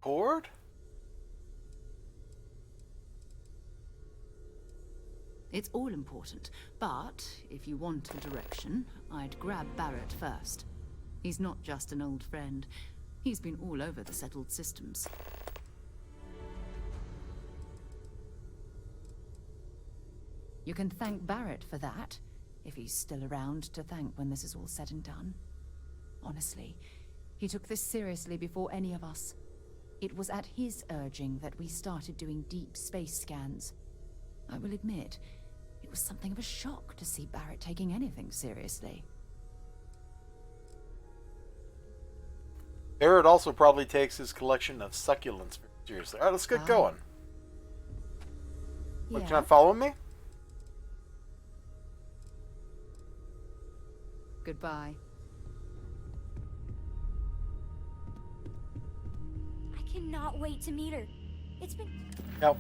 Cord? It's all important, but if you want a direction, I'd grab Barrett first. He's not just an old friend. He's been all over the settled systems. You can thank Barrett for that, if he's still around to thank when this is all said and done. Honestly, he took this seriously before any of us. It was at his urging that we started doing deep space scans. I will admit, it was something of a shock to see Barrett taking anything seriously. Barrett also probably takes his collection of succulents seriously. Alright, let's get going. Look, can I follow me? Goodbye. I cannot wait to meet her. It's been... Nope.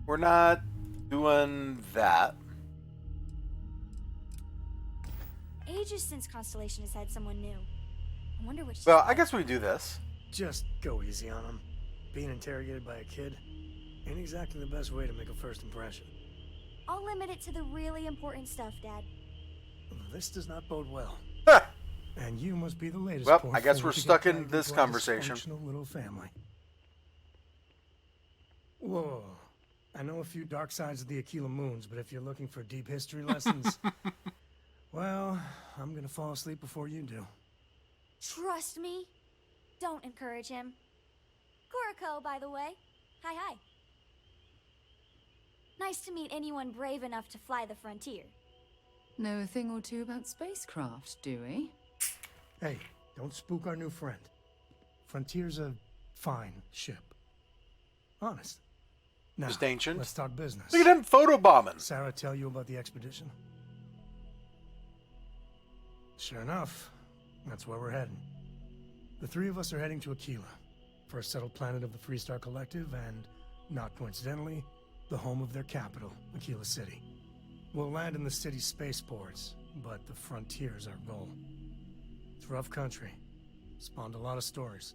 We're not doing that. ages since Constellation has had someone new. I wonder which... Well, I guess we do this. Just go easy on him. Being interrogated by a kid ain't exactly the best way to make a first impression. I'll limit it to the really important stuff, Dad. This does not bode well. Huh. And you must be the latest. Well, poor I guess fool we're to get stuck in dragged this into our conversation. dysfunctional little family. Whoa. I know a few dark sides of the Aquila Moons, but if you're looking for deep history lessons, well, I'm gonna fall asleep before you do. Trust me. Don't encourage him. Kuriko, by the way. Hi, hi. Nice to meet anyone brave enough to fly the frontier. Know a thing or two about spacecraft, do we? Hey, don't spook our new friend. Frontier's a fine ship. Honest. Now, Just ancient. let's talk business. Look at him photobombing. Sarah tell you about the expedition? Sure enough, that's where we're heading. The three of us are heading to Aquila, first settled planet of the Freestar Collective, and, not coincidentally, the home of their capital, Aquila City. We'll land in the city's spaceports, but the frontier's our goal. It's rough country. Spawned a lot of stories.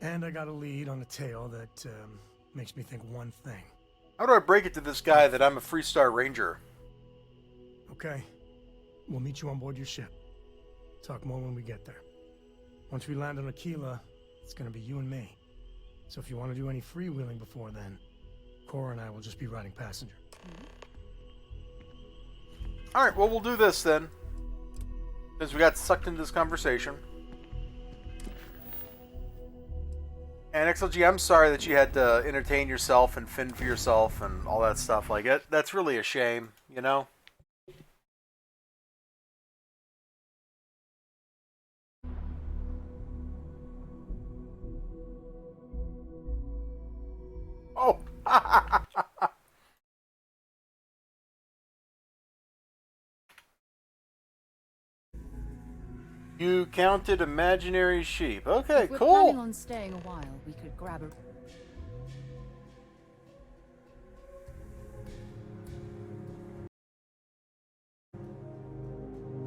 And I got a lead on a tale that makes me think one thing. How do I break it to this guy that I'm a Freestar Ranger? Okay. We'll meet you on board your ship. Talk more when we get there. Once we land on Aquila, it's gonna be you and me. So if you want to do any freewheeling before then, Cora and I will just be riding passenger. Alright, well, we'll do this then. Since we got sucked into this conversation. And XLG, I'm sorry that you had to entertain yourself and fend for yourself and all that stuff like it. That's really a shame, you know? Oh! You counted imaginary sheep. Okay, If we're cool. planning on staying a while, we could grab a...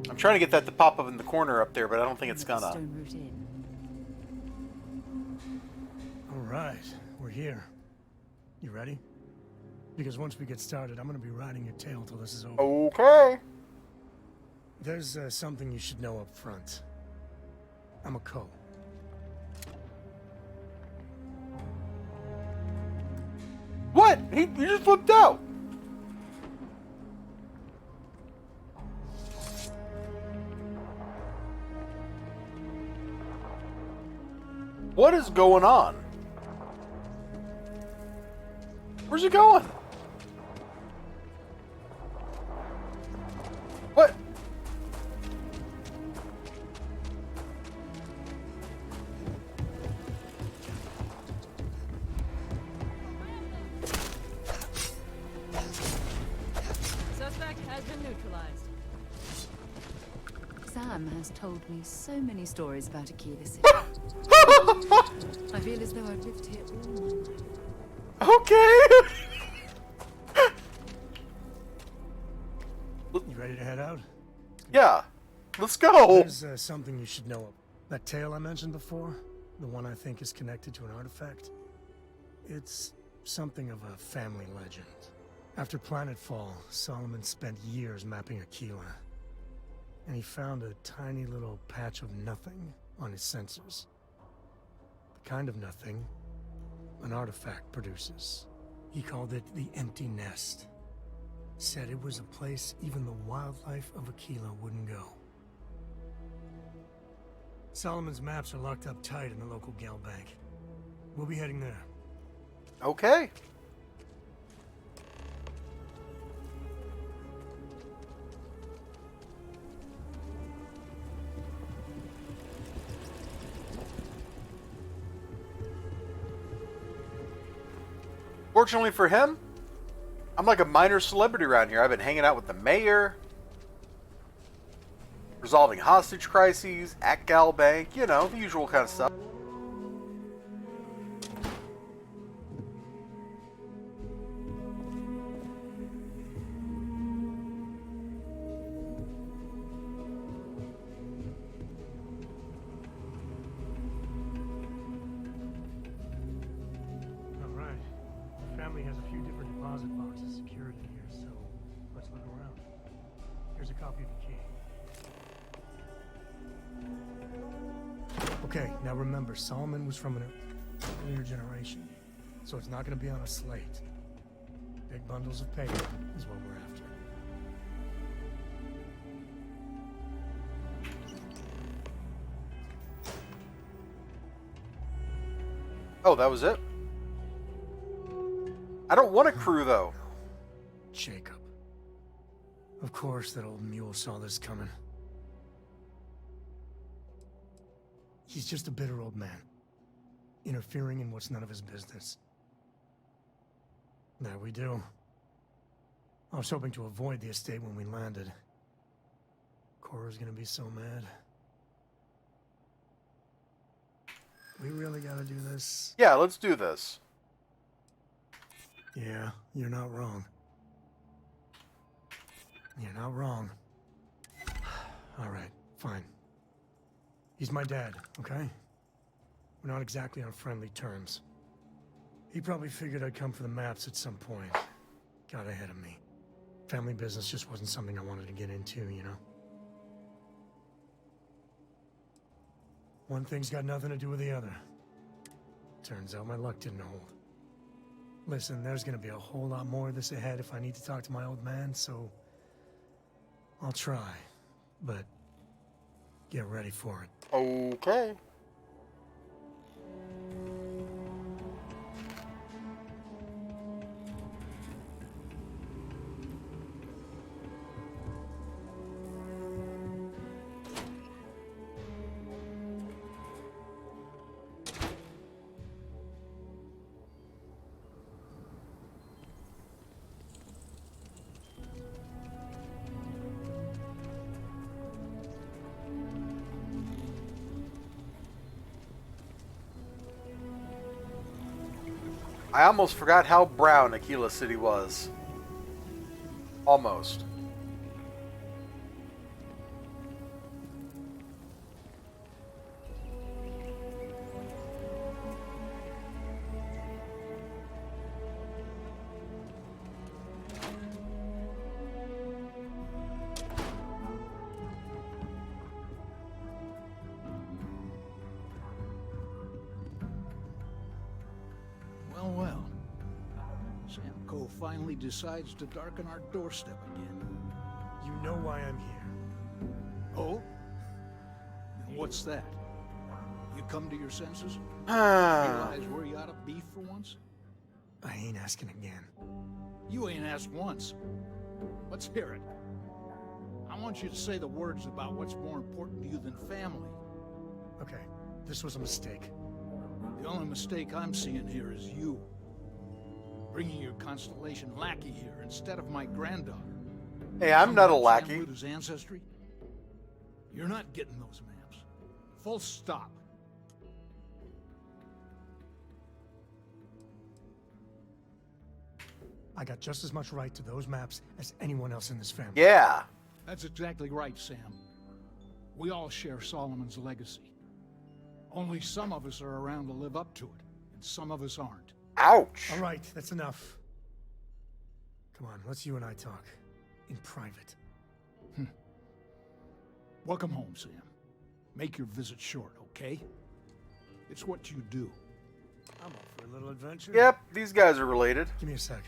I'm trying to get that to pop up in the corner up there, but I don't think it's gonna. stone route in. Alright, we're here. You ready? Because once we get started, I'm gonna be riding your tail till this is over. Okay. There's something you should know up front. I'm a co. What? He just flipped out. What is going on? Where's he going? What? Suspect has been neutralized. Sam has told me so many stories about Aquila City. I feel as though I've lived here all my life. Okay. You ready to head out? Yeah. Let's go. There's something you should know. That tale I mentioned before, the one I think is connected to an artifact. It's something of a family legend. After Planetfall, Solomon spent years mapping Aquila, and he found a tiny little patch of nothing on his sensors. The kind of nothing an artifact produces. He called it the Empty Nest. Said it was a place even the wildlife of Aquila wouldn't go. Solomon's maps are locked up tight in the local gal bank. We'll be heading there. Okay. Fortunately for him, I'm like a minor celebrity around here. I've been hanging out with the mayor, resolving hostage crises, at gal bank, you know, the usual kind of stuff. Family has a few different deposit boxes secured in here, so let's look around. Here's a copy of the key. Okay, now remember, Solomon was from an earlier generation, so it's not going to be on a slate. Big bundles of paper is what we're after. Oh, that was it? I don't want a crew, though. Jacob. Of course that old mule saw this coming. He's just a bitter old man, interfering in what's none of his business. That we do. I was hoping to avoid the estate when we landed. Cora's gonna be so mad. We really gotta do this? Yeah, let's do this. Yeah, you're not wrong. You're not wrong. Alright, fine. He's my dad, okay? We're not exactly on friendly terms. He probably figured I'd come for the maps at some point. Got ahead of me. Family business just wasn't something I wanted to get into, you know? One thing's got nothing to do with the other. Turns out my luck didn't hold. Listen, there's gonna be a whole lot more of this ahead if I need to talk to my old man, so I'll try, but get ready for it. Okay. I almost forgot how brown Aquila City was. Almost. Well. Sam Coe finally decides to darken our doorstep again. You know why I'm here. Oh? And what's that? You come to your senses? Ah. Realize where you ought to be for once? I ain't asking again. You ain't asked once. Let's hear it. I want you to say the words about what's more important to you than family. Okay, this was a mistake. The only mistake I'm seeing here is you. Bringing your Constellation lackey here instead of my granddaughter. Hey, I'm not a Sam lackey. Luda's ancestry. You're not getting those maps. Full stop. I got just as much right to those maps as anyone else in this family. Yeah. That's exactly right, Sam. We all share Solomon's legacy. Only some of us are around to live up to it, and some of us aren't. Ouch. All right, that's enough. Come on, let's you and I talk. In private. Welcome home, Sam. Make your visit short, okay? It's what you do. I'm up for a little adventure. Yep, these guys are related. Give me a sec.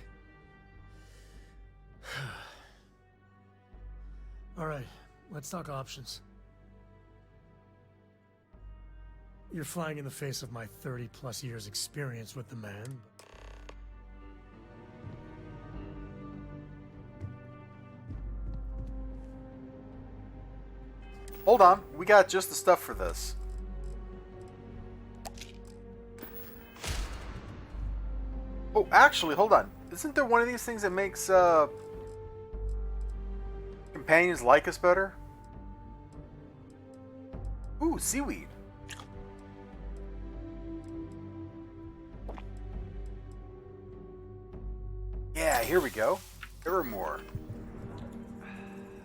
All right, let's talk options. You're flying in the face of my 30-plus years experience with the man. Hold on, we got just the stuff for this. Oh, actually, hold on. Isn't there one of these things that makes companions like us better? Ooh, seaweed. Yeah, here we go. There are more.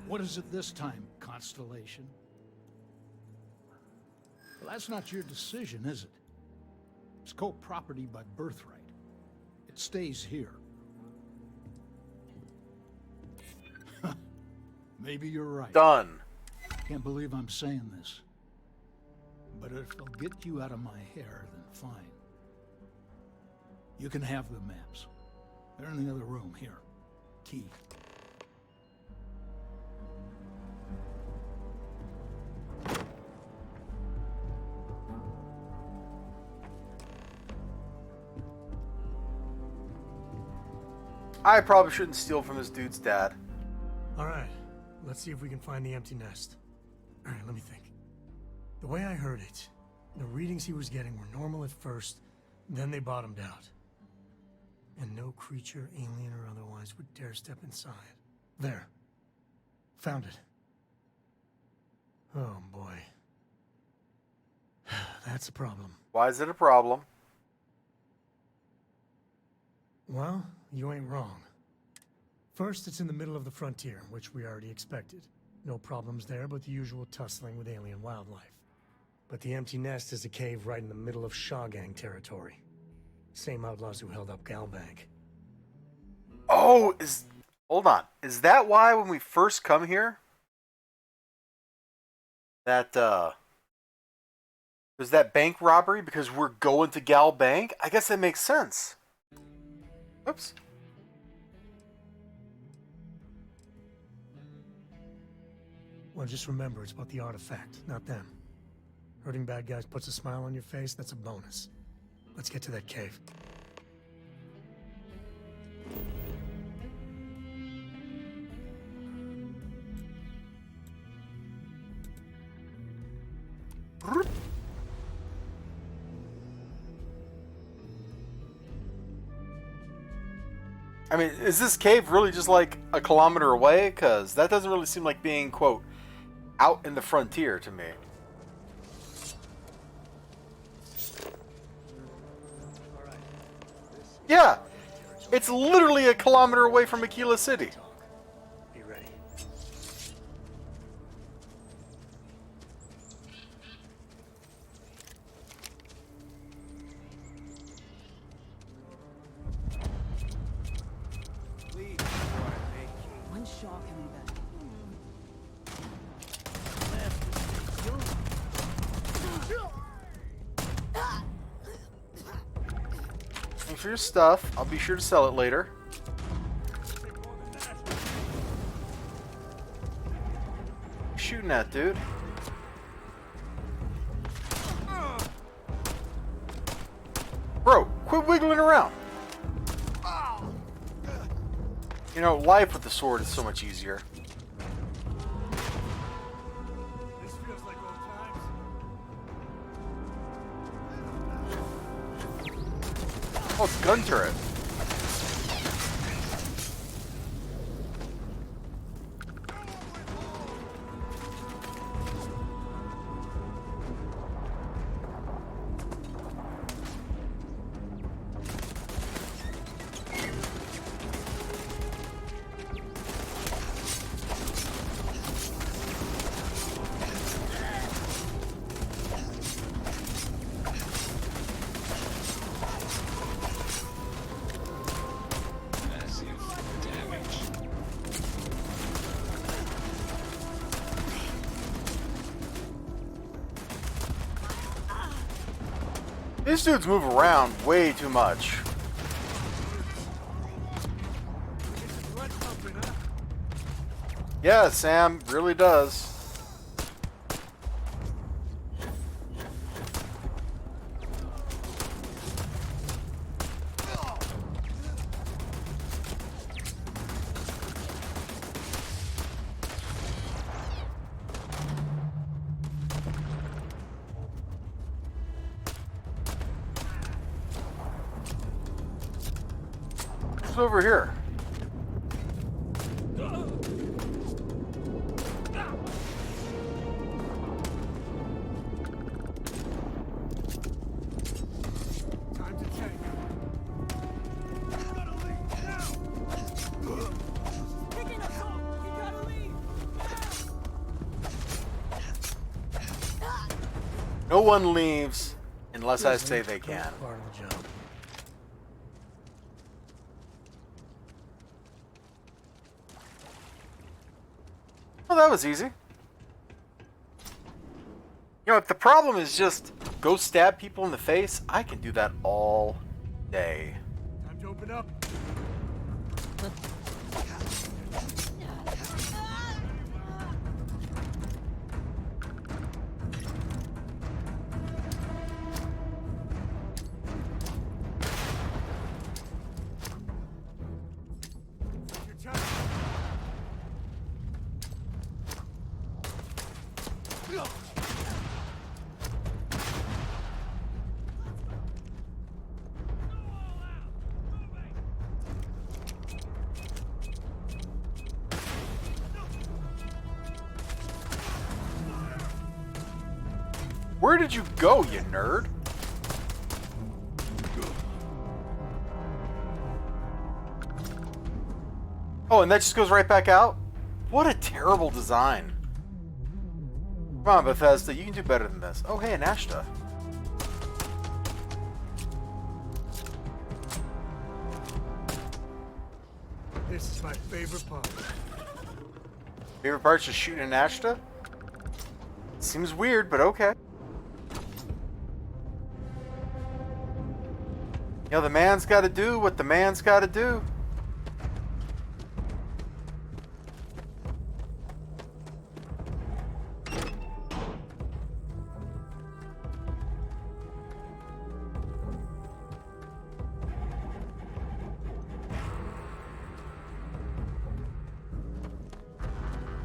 What is it this time, Constellation? Well, that's not your decision, is it? It's co-property by birthright. It stays here. Maybe you're right. Done. Can't believe I'm saying this. But if it'll get you out of my hair, then fine. You can have the maps. They're in the other room, here. Key. I probably shouldn't steal from this dude's dad. All right, let's see if we can find the empty nest. All right, let me think. The way I heard it, the readings he was getting were normal at first, then they bottomed out. And no creature, alien or otherwise, would dare step inside. There. Found it. Oh, boy. That's a problem. Why is it a problem? Well, you ain't wrong. First, it's in the middle of the frontier, which we already expected. No problems there, but the usual tussling with alien wildlife. But the empty nest is a cave right in the middle of Shawgang territory. Same outlaws who held up Galbank. Oh, hold on. Is that why when we first come here that was that bank robbery because we're going to Gal Bank? I guess that makes sense. Oops. Well, just remember, it's about the artifact, not them. Hurting bad guys puts a smile on your face, that's a bonus. Let's get to that cave. I mean, is this cave really just like a kilometer away? Because that doesn't really seem like being, quote, out in the frontier to me. Yeah, it's literally a kilometer away from Aquila City. Be ready. One shark coming back. Thanks for your stuff. I'll be sure to sell it later. Shooting at, dude. Bro, quit wiggling around. You know, life with the sword is so much easier. This feels like old times. Oh, it's gun turret. These dudes move around way too much. Yeah, Sam really does. What's over here? Time to check. No one leaves unless I say they can. Part of the job. Well, that was easy. You know, if the problem is just go stab people in the face, I can do that all day. Time to open up. Your turn. Where did you go, you nerd? Oh, and that just goes right back out? What a terrible design. Come on, Bethesda, you can do better than this. Oh, hey, an Ashta. This is my favorite part. Favorite part's just shooting an Ashta? Seems weird, but okay. You know, the man's got to do what the man's got to do.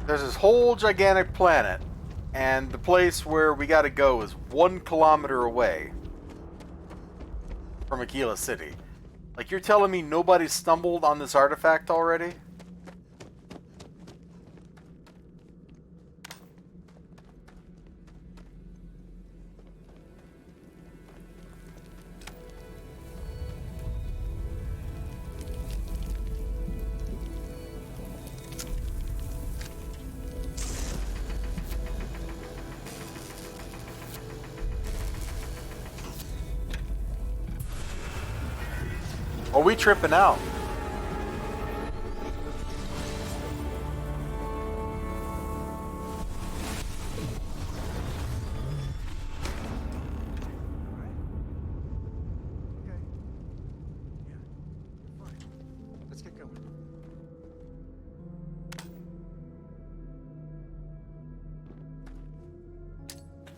There's this whole gigantic planet, and the place where we gotta go is 1 kilometer away from Aquila City. Like, you're telling me nobody stumbled on this artifact already? Are we tripping out? Okay. Yeah. Fine. Let's get going.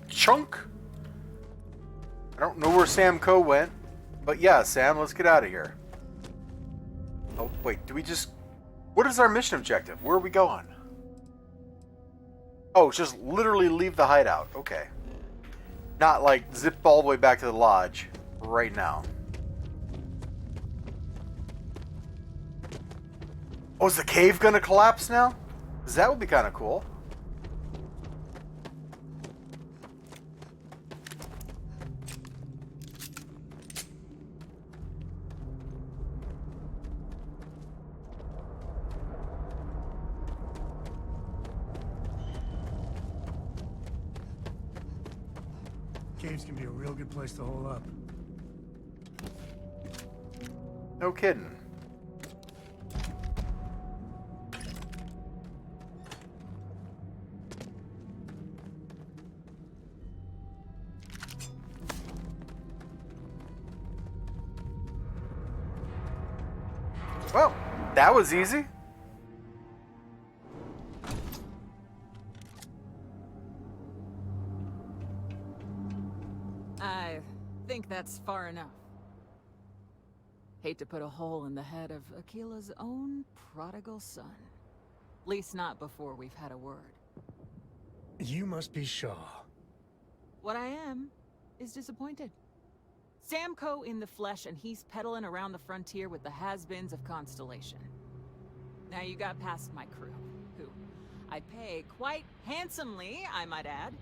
Chunk? I don't know where Sam Co went, but yeah, Sam, let's get out of here. Oh, wait, do we just... What is our mission objective? Where are we going? Oh, just literally leave the hideout. Okay. Not like zip all the way back to the lodge right now. Oh, is the cave gonna collapse now? 'Cause that would be kind of cool. Caves can be a real good place to hole up. No kidding. Well, that was easy. I think that's far enough. Hate to put a hole in the head of Akila's own prodigal son. At least not before we've had a word. You must be Shaw. What I am is disappointed. Samco in the flesh, and he's peddling around the frontier with the has-beens of Constellation. Now you got past my crew, who I pay quite handsomely, I might add.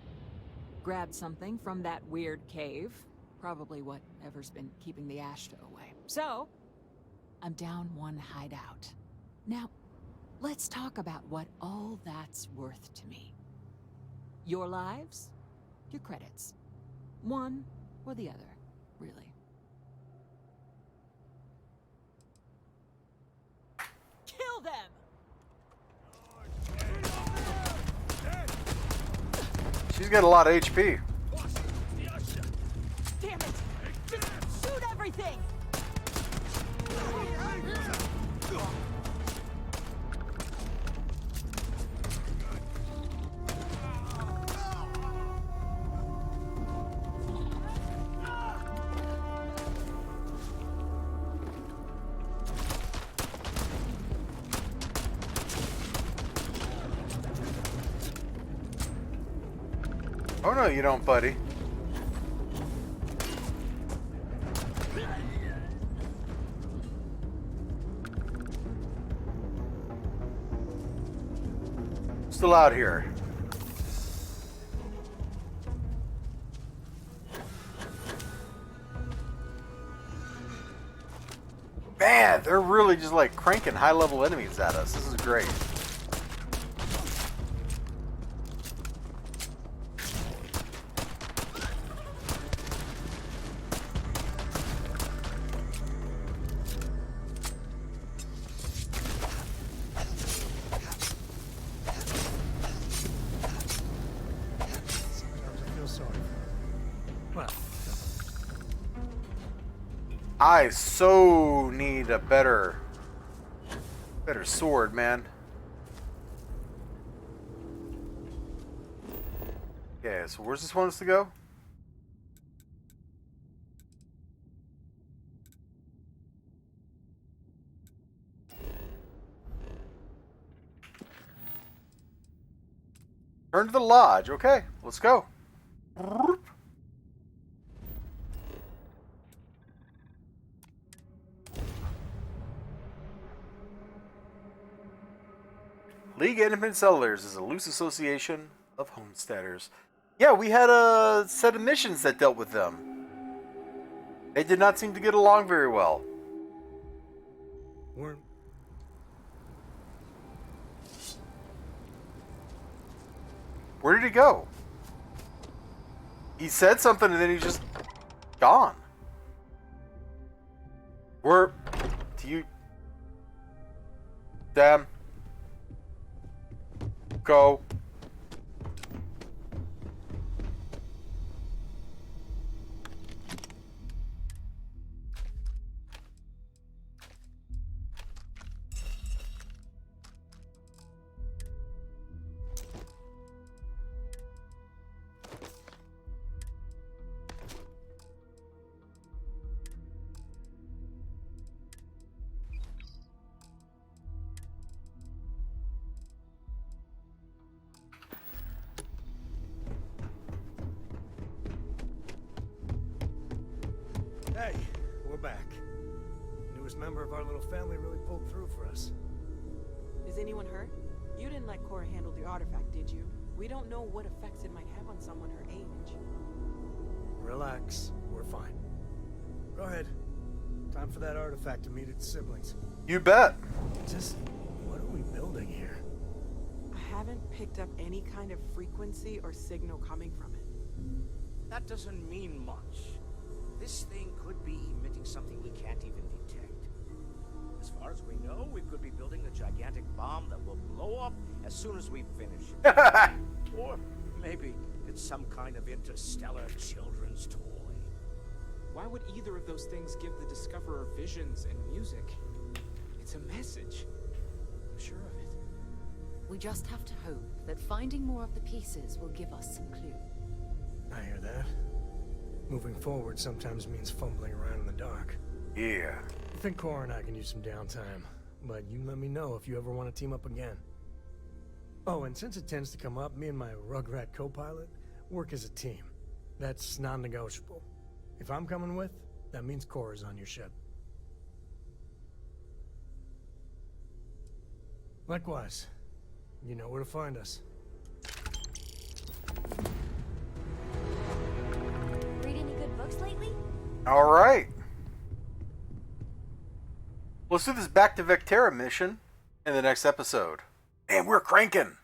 Grabbed something from that weird cave. Probably whatever's been keeping the Ashta away. So, I'm down one hideout. Now, let's talk about what all that's worth to me. Your lives, your credits. One or the other, really. Kill them! She's got a lot of HP. Damn it! Just shoot everything! Oh no, you don't, buddy. Still out here. Man, they're really just like cranking high-level enemies at us. This is great. Sometimes I feel sorry for her. Well, I so need a better sword, man. Okay, so where's this one supposed to go? Turn to the lodge. Okay, let's go. League Independent Settlers is a loose association of homesteaders. Yeah, we had a set of missions that dealt with them. They did not seem to get along very well. weren't Where did he go? He said something and then he's just gone. Where do you... Damn. Go. Hey, we're back. Newest member of our little family really pulled through for us. Is anyone hurt? You didn't let Cora handle the artifact, did you? We don't know what effects it might have on someone her age. Relax, we're fine. Go ahead. Time for that artifact to meet its siblings. You bet. Just, what are we building here? I haven't picked up any kind of frequency or signal coming from it. That doesn't mean much. This thing could be emitting something we can't even detect. As far as we know, we could be building a gigantic bomb that will blow up as soon as we finish. Or maybe it's some kind of interstellar children's toy. Why would either of those things give the Discoverer visions and music? It's a message. I'm sure of it. We just have to hope that finding more of the pieces will give us some clue. I hear that. Moving forward sometimes means fumbling around in the dark. Yeah. I think Cora and I can use some downtime, but you let me know if you ever want to team up again. Oh, and since it tends to come up, me and my Rugrat co-pilot work as a team. That's non-negotiable. If I'm coming with, that means Cora's on your ship. Likewise, you know where to find us. Read any good books lately? All right. Let's do this Back to Vectera mission in the next episode. And we're cranking.